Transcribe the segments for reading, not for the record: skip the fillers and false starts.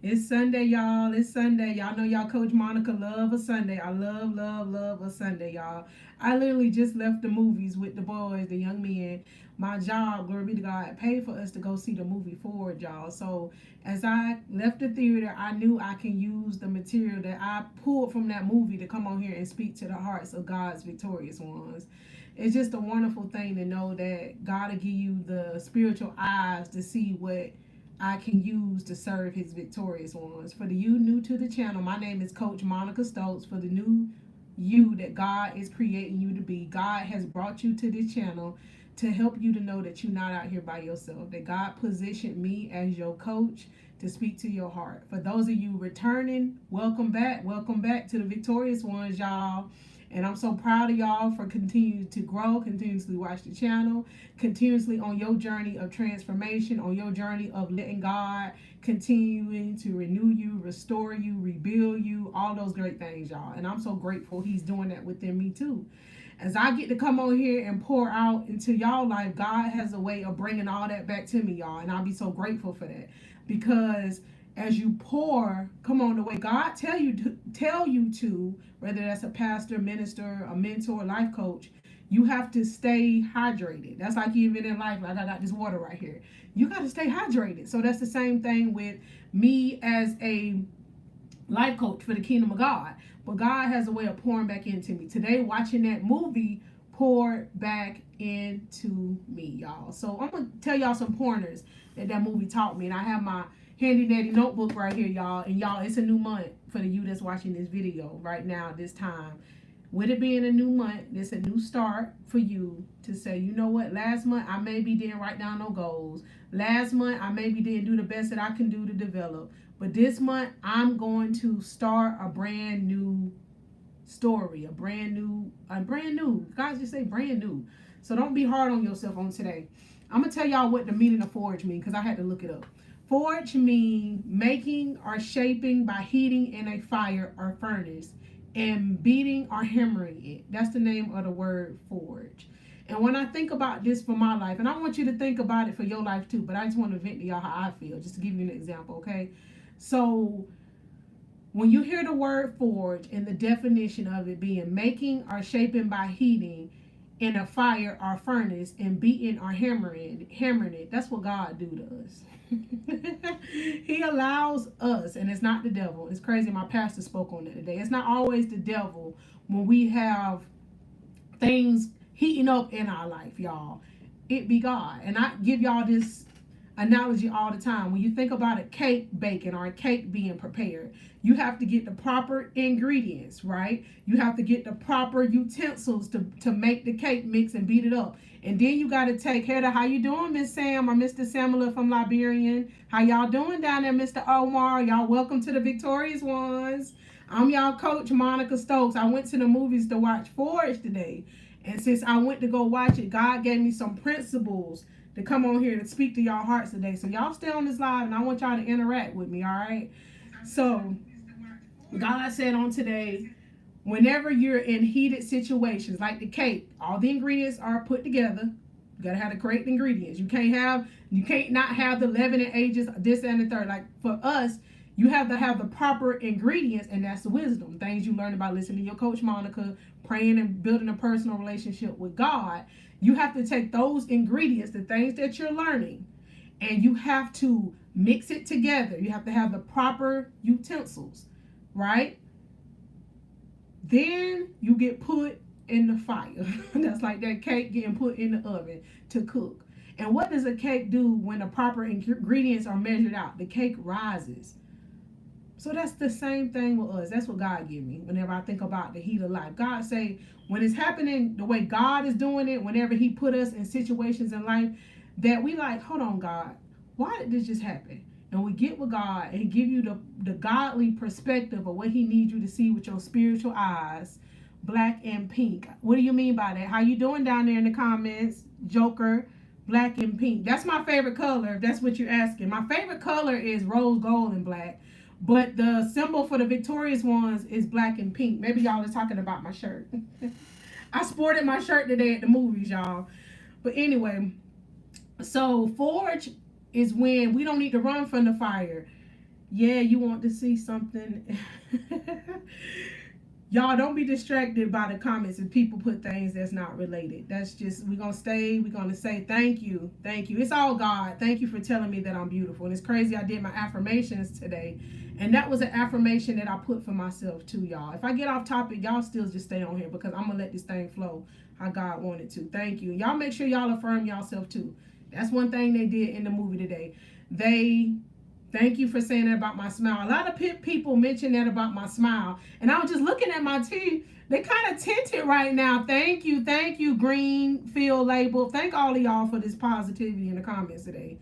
It's Sunday, y'all. It's Sunday. Y'all know y'all Coach Monica love a Sunday. I love a Sunday, y'all. I literally just left the movies with the boys, the young men. My job, glory be to God, paid for us to go see the movie Forward, y'all. So as I left the theater, I knew I can use the material that I pulled from that movie to come on here and speak to the hearts of God's victorious ones. It's just a wonderful thing to know that God will give you the spiritual eyes to see what I can use to serve his victorious ones. For the you new to the channel, my name is Coach Monica Stokes. For the new you that God is creating you to be, God has brought you to this channel to help you to know that you're not out here by yourself. That God positioned me as your coach to speak to your heart. For those of you returning, welcome back. Welcome back to the victorious ones, y'all. And I'm so proud of y'all for continuing to grow, continuously watch the channel, continuously on your journey of transformation, on your journey of letting God continuing to renew you, restore you, rebuild you, all those great things, y'all. And I'm so grateful he's doing that within me too. As I get to come on here and pour out into y'all life, God has a way of bringing all that back to me, y'all. And I'll be so grateful for that because as you pour, come on, the way God tell you to, whether that's a pastor, minister, a mentor, life coach, you have to stay hydrated. That's like even in life, like I got this water right here. You got to stay hydrated. So that's the same thing with me as a life coach for the kingdom of God. But God has a way of pouring back into me. Today, watching that movie poured back into me, y'all. So I'm gonna tell y'all some pointers that movie taught me. And I have my handy dandy notebook right here, y'all. And y'all, it's a new month for the you that's watching this video right now, this time. With it being a new month, it's a new start for you to say, you know what, last month I maybe didn't write down no goals. Last month I maybe didn't do the best that I can do to develop. But this month I'm going to start a brand new story, a brand new. Guys just say brand new. So don't be hard on yourself on today. I'm going to tell y'all what the meaning of forge means because I had to look it up. Forge means making or shaping by heating in a fire or furnace and beating or hammering it. That's the name of the word forge. And when I think about this for my life, and I want you to think about it for your life too, but I just want to vent to y'all how I feel, just to give you an example, okay? So when you hear the word forge and the definition of it being making or shaping by heating in a fire or furnace and beating or hammering it, that's what God do to us. He allows us, and it's not the devil. It's crazy. My pastor spoke on it today. It's not always the devil when we have things heating up in our life, y'all. It be God. And I give y'all this analogy all the time. When you think about a cake baking or a cake being prepared, you have to get the proper ingredients, right? You have to get the proper utensils to make the cake mix and beat it up. And then you got to take Heather, how you doing, Miss Sam or Mr. Samela from Liberian? How y'all doing down there, Mr. Omar? Y'all welcome to the victorious ones. I'm y'all coach, Monica Stokes. I went to the movies to watch Forge today. And since I went to go watch it, God gave me some principles to come on here to speak to y'all hearts today. So y'all stay on this live and I want y'all to interact with me, all right? So God said on today, whenever you're in heated situations like the cake, all the ingredients are put together. You gotta have the correct ingredients. You can't not have the leaven and ages, this and the third. Like for us, you have to have the proper ingredients, and that's the wisdom. Things you learn about listening to your coach Monica, praying and building a personal relationship with God. You have to take those ingredients, the things that you're learning, and you have to mix it together. You have to have the proper utensils, right? Then you get put in the fire. That's like that cake getting put in the oven to cook. And what does a cake do when the proper ingredients are measured out? The cake rises. So that's the same thing with us. That's what God give me whenever I think about the heat of life. God say when it's happening the way God is doing it, whenever he put us in situations in life that we like, hold on, God, why did this just happen? And we get with God and he give you the godly perspective of what he needs you to see with your spiritual eyes, black and pink. What do you mean by that? How you doing down there in the comments, Joker? Black and pink. That's my favorite color, if that's what you're asking. My favorite color is rose gold and black. But the symbol for the victorious ones is black and pink. Maybe y'all are talking about my shirt. I sported my shirt today at the movies, y'all. But anyway, so forge is when we don't need to run from the fire. Yeah, you want to see something. Y'all don't be distracted by the comments and people put things that's not related. That's just, we're gonna say thank you. Thank you. It's all God. Thank you for telling me that I'm beautiful. And it's crazy, I did my affirmations today. And that was an affirmation that I put for myself too, y'all. If I get off topic, y'all still just stay on here because I'm gonna let this thing flow how God wanted to. Thank you. Y'all make sure y'all affirm yourself too. That's one thing they did in the movie today. They Thank you for saying that about my smile. A lot of people mention that about my smile. And I was just looking at my teeth. They kind of tinted right now. Thank you, Greenfield Label. Thank all of y'all for this positivity in the comments today.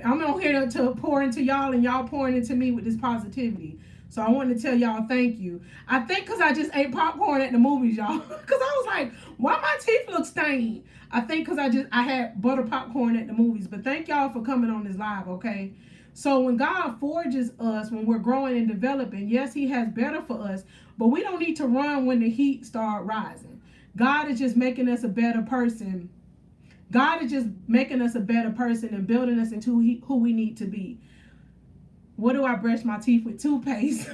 I'm on here to pour into y'all and y'all pouring into me with this positivity. So I wanted to tell y'all thank you. I think because I just ate popcorn at the movies, y'all. Because I was like, why my teeth look stained? I think because I had butter popcorn at the movies. But thank y'all for coming on this live, okay? So when God forges us, when we're growing and developing, yes, he has better for us, but we don't need to run when the heat start rising. God is just making us a better person. God is just making us a better person and building us into who we need to be. What do I brush my teeth with? Toothpaste.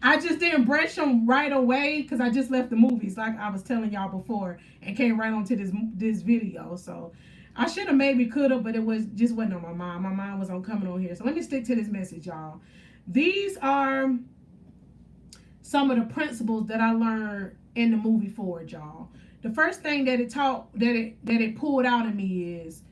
I just didn't brush them right away because I just left the movies, like I was telling y'all before, and came right onto this video. So I should have, maybe could have, but it wasn't on my mind. My mind was on coming on here. So let me stick to this message, y'all. These are some of the principles that I learned in the movie Ford, y'all. The first thing that it pulled out of me is,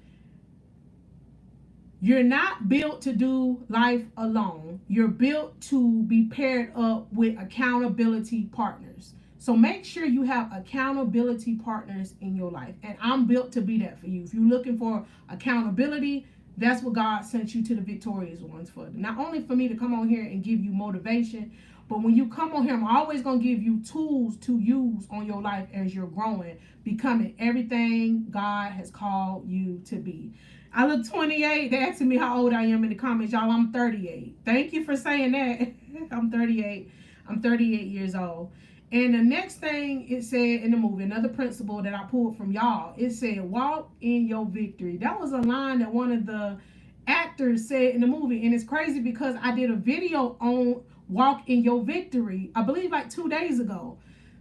you're not built to do life alone. You're built to be paired up with accountability partners. So make sure you have accountability partners in your life. And I'm built to be that for you. If you're looking for accountability, that's what God sent you to the Victorious Ones for. Not only for me to come on here and give you motivation, but when you come on here, I'm always going to give you tools to use on your life as you're growing, becoming everything God has called you to be. I look 28. They asking me how old I am in the comments. Y'all, I'm 38. Thank you for saying that. I'm 38. I'm 38 years old. And the next thing it said in the movie, another principle that I pulled from y'all, it said, walk in your victory. That was a line that one of the actors said in the movie. And it's crazy because I did a video on walk in your victory, I believe like 2 days ago.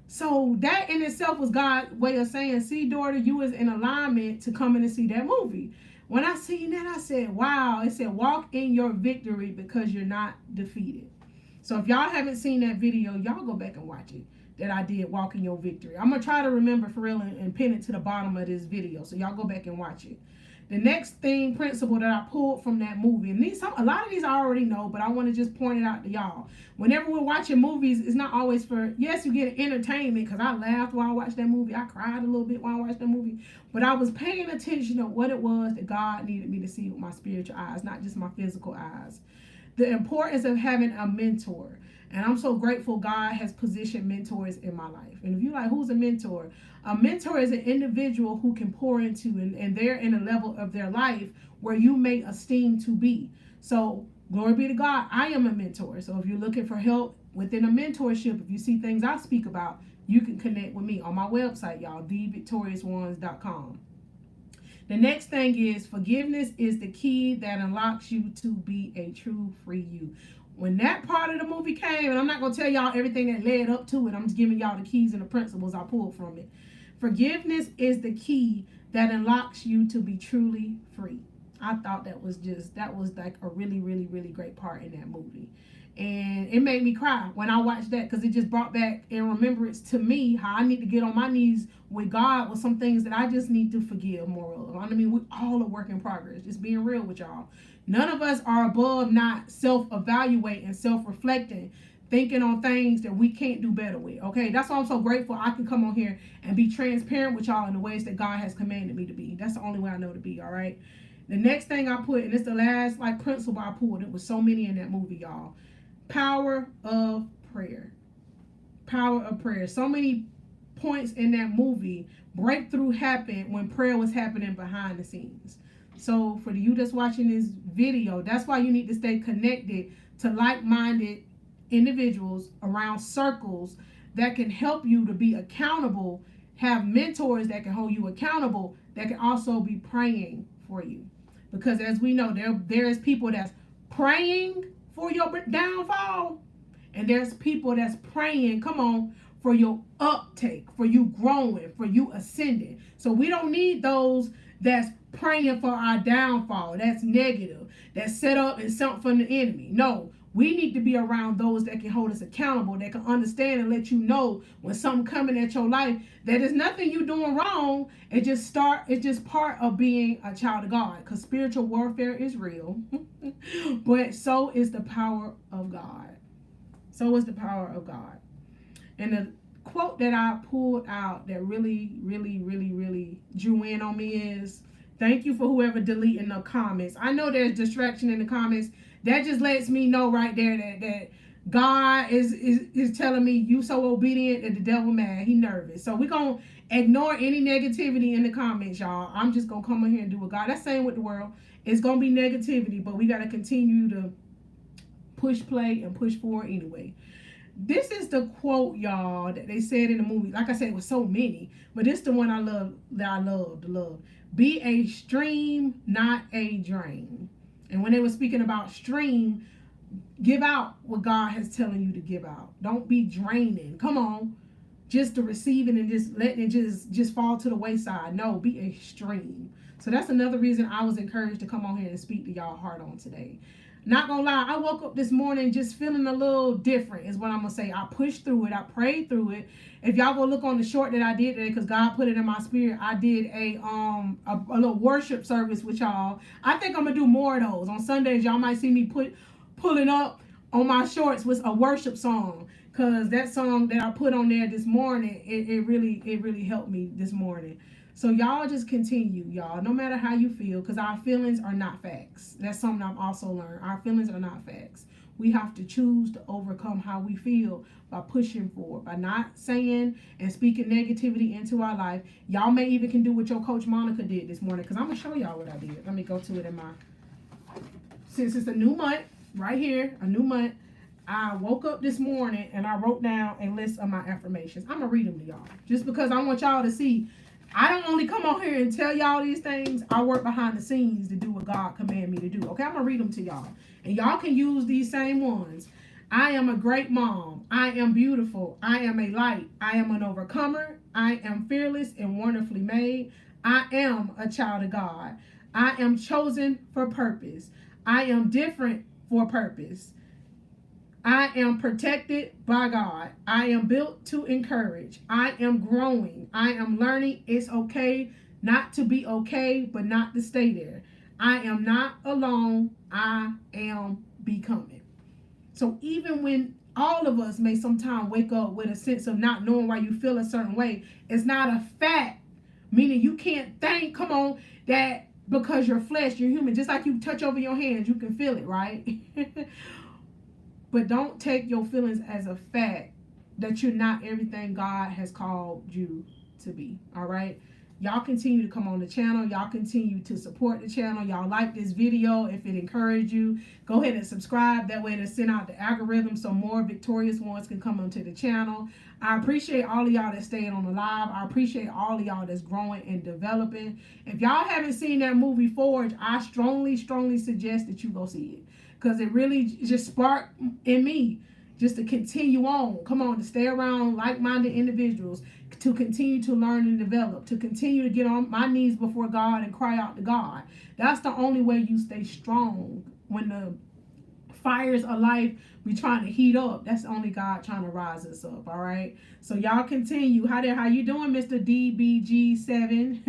So that in itself was God's way of saying, see, daughter, you was in alignment to come in and see that movie. When I seen that, I said, wow. It said, walk in your victory because you're not defeated. So if y'all haven't seen that video, y'all go back and watch it. That I did, walk in your victory. I'm going to try to remember for real and pin it to the bottom of this video. So y'all go back and watch it. The next principle that I pulled from that movie, and a lot of these I already know, but I want to just point it out to y'all. Whenever we're watching movies, it's not always for, yes, you get entertainment, because I laughed while I watched that movie. I cried a little bit while I watched that movie. But I was paying attention to what it was that God needed me to see with my spiritual eyes, not just my physical eyes. The importance of having a mentor. And I'm so grateful God has positioned mentors in my life. And if you're like, who's a mentor? A mentor is an individual who can pour into, and they're in a level of their life where you may esteem to be. So glory be to God, I am a mentor. So if you're looking for help within a mentorship, if you see things I speak about, you can connect with me on my website, y'all, thevictoriousones.com. The next thing is, forgiveness is the key that unlocks you to be a true free you. When that part of the movie came, and I'm not going to tell y'all everything that led up to it, I'm just giving y'all the keys and the principles I pulled from it. Forgiveness is the key that unlocks you to be truly free. I thought that was like a really, really, really great part in that movie. And it made me cry when I watched that, because it just brought back in remembrance to me how I need to get on my knees with God with some things that I just need to forgive more of. I mean, we all a work in progress, just being real with y'all. None of us are above not self-evaluating, self-reflecting, thinking on things that we can't do better with. Okay, that's why I'm so grateful I can come on here and be transparent with y'all in the ways that God has commanded me to be. That's the only way I know to be, all right? The next thing I put, and it's the last principle I pulled, it was so many in that movie, y'all. Power of prayer. Power of prayer. So many points in that movie, breakthrough happened when prayer was happening behind the scenes. So for you that's watching this video, that's why you need to stay connected to like-minded individuals around circles that can help you to be accountable, have mentors that can hold you accountable, that can also be praying for you. Because as we know, there is people that's praying for your downfall, and there's people that's praying, come on, for your uptake, for you growing, for you ascending. So we don't need those that's praying for our downfall, that's negative, that's set up and sent from the enemy. No, we need to be around those that can hold us accountable, that can understand and let you know when something coming at your life that is nothing you doing wrong. It's just part of being a child of God, because spiritual warfare is real. But so is the power of God. So is the power of God. And the quote that I pulled out that really, really, really, really drew in on me is, thank you for whoever deleting the comments. I know there's distraction in the comments. That just lets me know right there that God is telling me you so obedient that the devil mad. He nervous. So we're going to ignore any negativity in the comments, y'all. I'm just going to come in here and do what God. That's same with the world. It's going to be negativity, but we got to continue to push play and push forward anyway. This is the quote, y'all, that they said in the movie. Like I said, it was so many, but it's the one I love, that I love. Be a stream, not a drain. And when they were speaking about stream, give out what God has telling you to give out. Don't be draining. Come on, just to receive it and just letting it just fall to the wayside. No, be a stream. So that's another reason I was encouraged to come on here and speak to y'all heart on today. Not gonna lie, I woke up this morning just feeling a little different, is what I'm gonna say. I pushed through it, I prayed through it. If y'all go look on the short that I did today, because God put it in my spirit, I did a little worship service with y'all. I think I'm gonna do more of those. On Sundays, y'all might see me pulling up on my shorts with a worship song. Cause that song that I put on there this morning, it really helped me this morning. So y'all just continue, y'all, no matter how you feel, because our feelings are not facts. That's something I've also learned. Our feelings are not facts. We have to choose to overcome how we feel by pushing forward, by not saying and speaking negativity into our life. Y'all may even can do what your coach Monica did this morning, because I'm going to show y'all what I did. Let me go to it in my, since it's a new month, right here, a new month, I woke up this morning and I wrote down a list of my affirmations. I'm going to read them to y'all, just because I want y'all to see. I don't only come on here and tell y'all these things. I work behind the scenes to do what God commanded me to do. Okay, I'm going to read them to y'all. And y'all can use these same ones. I am a great mom. I am beautiful. I am a light. I am an overcomer. I am fearless and wonderfully made. I am a child of God. I am chosen for purpose. I am different for purpose. I am protected by God. I am built to encourage. I am growing. I am learning. It's okay not to be okay, but not to stay there. I am not alone. I am becoming. So even when all of us may sometimes wake up with a sense of not knowing why you feel a certain way, it's not a fact, meaning you can't think, come on, that because you're flesh, you're human. Just like you touch over your hands, you can feel it, right? But don't take your feelings as a fact that you're not everything God has called you to be. All right. Y'all continue to come on the channel. Y'all continue to support the channel. Y'all like this video. If it encouraged you, go ahead and subscribe. That way it'll send out the algorithm so more victorious ones can come onto the channel. I appreciate all of y'all that stayed on the live. I appreciate all of y'all that's growing and developing. If y'all haven't seen that movie Forge, I strongly suggest that you go see it. Because it really just sparked in me just to continue on. Come on, to stay around like-minded individuals, to continue to learn and develop, to continue to get on my knees before God and cry out to God. That's the only way you stay strong when the fires of life be trying to heat up. That's only God trying to rise us up, all right? So y'all continue. How you doing, Mr. DBG7?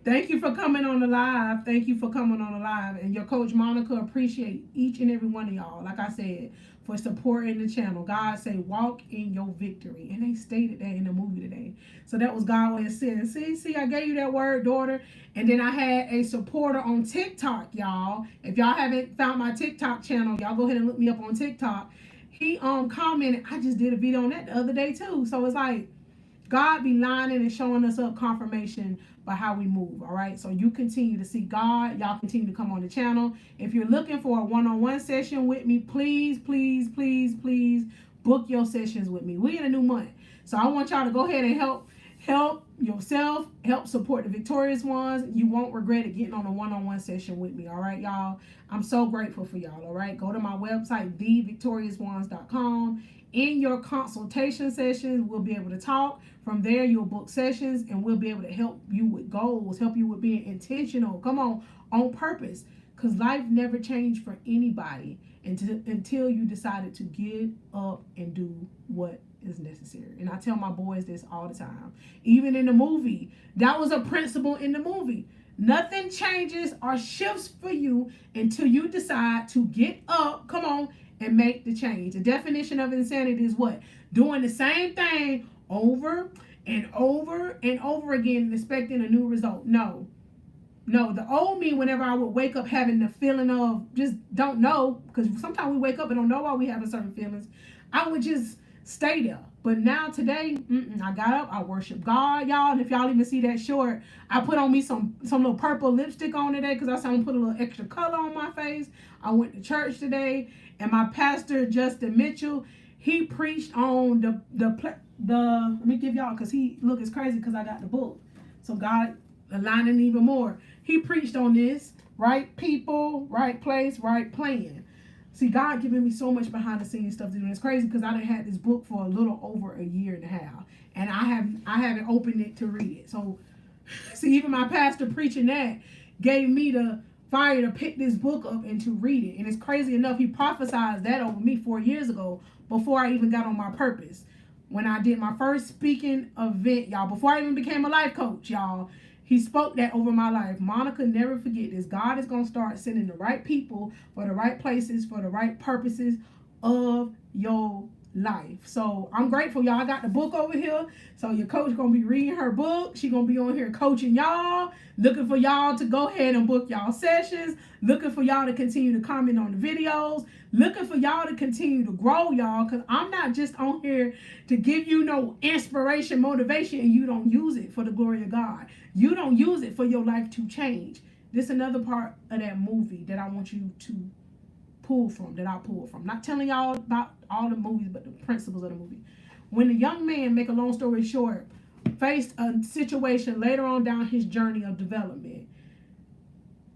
Thank you for coming on the live. Thank you for coming on the live. And your coach Monica appreciate each and every one of y'all, like I said, for supporting the channel. God say, walk in your victory. And they stated that in the movie today. So that was God way of saying, see, I gave you that word, daughter. And then I had a supporter on TikTok, y'all. If y'all haven't found my TikTok channel, y'all go ahead and look me up on TikTok. He commented, I just did a video on that the other day too. So it's like, God be lining and showing us up confirmation by how we move, all right? So you continue to see God. Y'all continue to come on the channel. If you're looking for a one-on-one session with me, please book your sessions with me. We're in a new month. So I want y'all to go ahead and help yourself, help support the victorious ones. You won't regret it getting on a one-on-one session with me. All right, y'all. I'm so grateful for y'all. All right, go to my website, thevictoriousones.com. In your consultation sessions, we'll be able to talk. From there, you'll book sessions, and we'll be able to help you with goals, help you with being intentional. Come on purpose, because life never changed for anybody until you decided to get up and do what is necessary. And I tell my boys this all the time. Even in the movie, that was a principle in the movie. Nothing changes or shifts for you until you decide to get up, come on, and make the change. The definition of insanity is what? Doing the same thing over and over and over again and expecting a new result. No, the old me, whenever I would wake up having the feeling of just don't know, because sometimes we wake up and don't know why we have certain feelings, I would just stay there. But now today, I got up, I worship God, y'all. And if y'all even see that short, I put on me some little purple lipstick on today because I said I'm gonna put a little extra color on my face. I went to church today, and my pastor Justin Mitchell, he preached on the let me give y'all, because he look, it's crazy because I got the book, so God aligning even more. He preached on this: right people, right place, right plan. See, God giving me so much behind the scenes stuff to do. And it's crazy because I done had this book for a little over a year and a half, and I haven't opened it to read it. So, see, even my pastor preaching that gave me the fire to pick this book up and to read it. And it's crazy enough, he prophesied that over me 4 years ago before I even got on my purpose. When I did my first speaking event, y'all, before I even became a life coach, y'all, he spoke that over my life. Monica, never forget this. God is going to start sending the right people for the right places, for the right purposes of your life. So I'm grateful, y'all. I got the book over here. So your coach going to be reading her book. She going to be on here coaching y'all, looking for y'all to go ahead and book y'all sessions, looking for y'all to continue to comment on the videos, looking for y'all to continue to grow, y'all, because I'm not just on here to give you no inspiration, motivation, and you don't use it for the glory of God. You don't use it for your life to change. This is another part of that movie that I want you to pull from, that I pulled from. Not telling y'all about all the movies, but the principles of the movie. When the young man, make a long story short, faced a situation later on down his journey of development,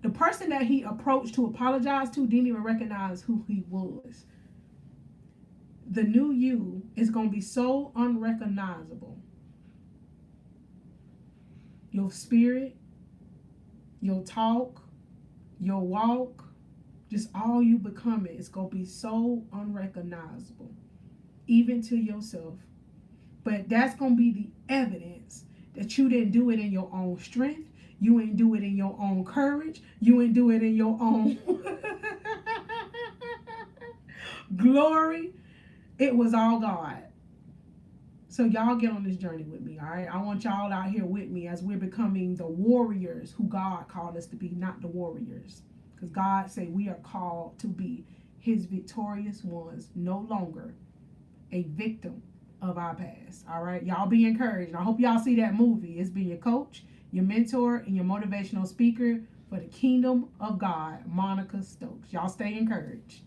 the person that he approached to apologize to didn't even recognize who he was. The new you is going to be so unrecognizable. Your spirit, your talk, your walk, just all you becoming is going to be so unrecognizable, even to yourself. But that's going to be the evidence that you didn't do it in your own strength. You ain't do it in your own courage. You ain't do it in your own glory. It was all God. So y'all get on this journey with me, all right? I want y'all out here with me as we're becoming the warriors who God called us to be, not the warriors. Because God said we are called to be his victorious ones, no longer a victim of our past, all right? Y'all be encouraged. I hope y'all see that movie. It's been your coach, your mentor, and your motivational speaker for the kingdom of God, Monica Stokes. Y'all stay encouraged.